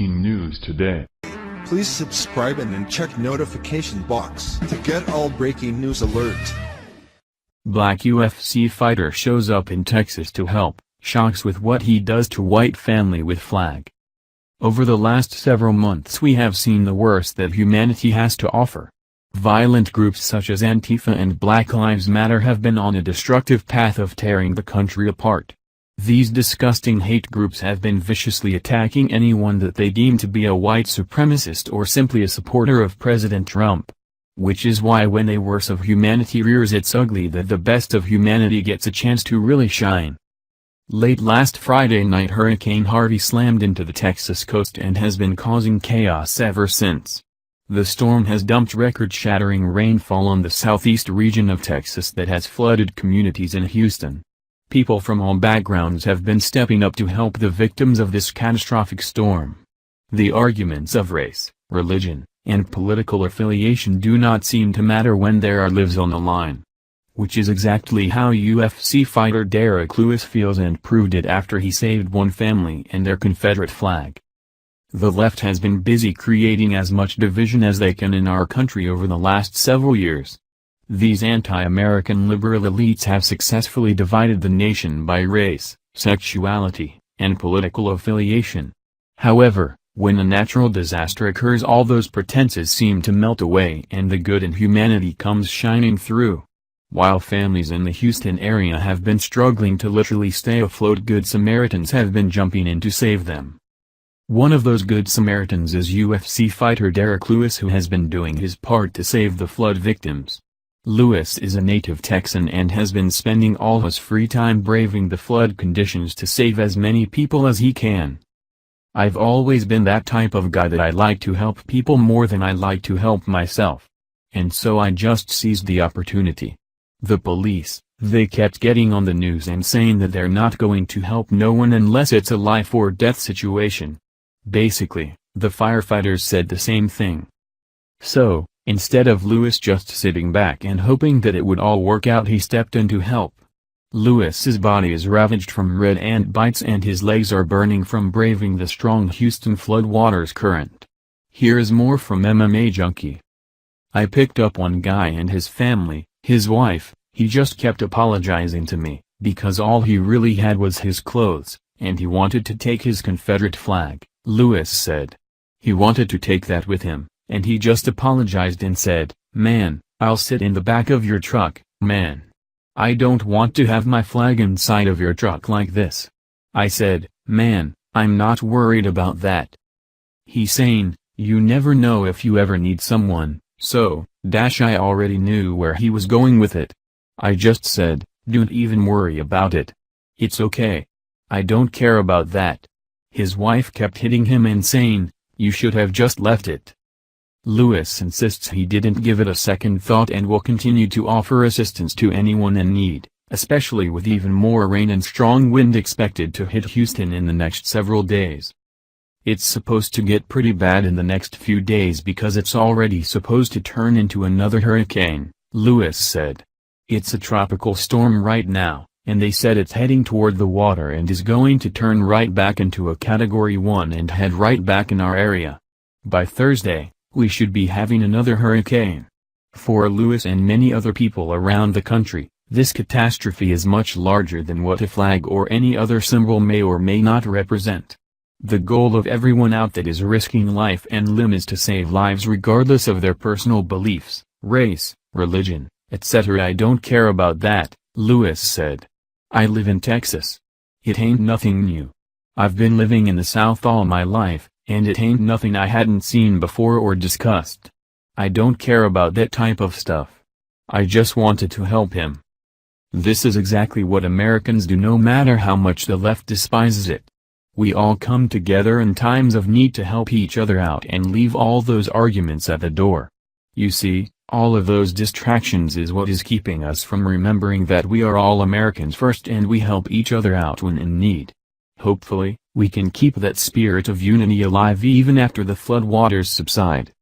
breaking news today. Please subscribe and then check notification box to get all breaking news alerts. Black UFC fighter shows up in Texas to help, shocks with what he does to white family with flag. Over the last several months we have seen the worst that humanity has to offer. Violent groups such as Antifa and Black Lives Matter have been on a destructive path of tearing the country apart. These disgusting hate groups have been viciously attacking anyone that they deem to be a white supremacist or simply a supporter of President Trump. Which is why when the worst of humanity rears its ugly that the best of humanity gets a chance to really shine. Late last Friday night Hurricane Harvey slammed into the Texas coast and has been causing chaos ever since. The storm has dumped record-shattering rainfall on the southeast region of Texas that has flooded communities in Houston. People from all backgrounds have been stepping up to help the victims of this catastrophic storm. The arguments of race, religion, and political affiliation do not seem to matter when there are lives on the line. Which is exactly how UFC fighter Derrick Lewis feels and proved it after he saved one family and their Confederate flag. The left has been busy creating as much division as they can in our country over the last several years. These anti-American liberal elites have successfully divided the nation by race, sexuality, and political affiliation. However, when a natural disaster occurs all those pretenses seem to melt away and the good in humanity comes shining through. While families in the Houston area have been struggling to literally stay afloat, Good Samaritans have been jumping in to save them. One of those Good Samaritans is UFC fighter Derrick Lewis, who has been doing his part to save the flood victims. Lewis is a native Texan and has been spending all his free time braving the flood conditions to save as many people as he can. I've always been that type of guy that I like to help people more than I like to help myself. And so I just seized the opportunity. The police, they kept getting on the news and saying that they're not going to help no one unless it's a life or death situation. Basically, the firefighters said the same thing. So, instead of Lewis just sitting back and hoping that it would all work out, he stepped in to help. Lewis's body is ravaged from red ant bites and his legs are burning from braving the strong Houston floodwaters current. Here is more from MMA Junkie. I picked up one guy and his family, his wife. He just kept apologizing to me, because all he really had was his clothes, and he wanted to take his Confederate flag, Lewis said. He wanted to take that with him, and he just apologized and said, "Man, I'll sit in the back of your truck, man. I don't want to have my flag inside of your truck like this." I said, "Man, I'm not worried about that." He's saying, "You never know if you ever need someone," so, I already knew where he was going with it. I just said, "Don't even worry about it. It's okay. I don't care about that." His wife kept hitting him and saying, "You should have just left it." Lewis insists he didn't give it a second thought and will continue to offer assistance to anyone in need, especially with even more rain and strong wind expected to hit Houston in the next several days. It's supposed to get pretty bad in the next few days because it's already supposed to turn into another hurricane, Lewis said. It's a tropical storm right now, and they said it's heading toward the water and is going to turn right back into a Category 1 and head right back in our area. By Thursday, we should be having another hurricane. For Lewis and many other people around the country, this catastrophe is much larger than what a flag or any other symbol may or may not represent. The goal of everyone out that is risking life and limb is to save lives regardless of their personal beliefs, race, religion, etc. I don't care about that, Lewis said. I live in Texas. It ain't nothing new. I've been living in the South all my life, and it ain't nothing I hadn't seen before or discussed. I don't care about that type of stuff. I just wanted to help him. This is exactly what Americans do no matter how much the left despises it. We all come together in times of need to help each other out and leave all those arguments at the door. You see, all of those distractions is what is keeping us from remembering that we are all Americans first and we help each other out when in need. Hopefully, we can keep that spirit of unity alive even after the floodwaters subside.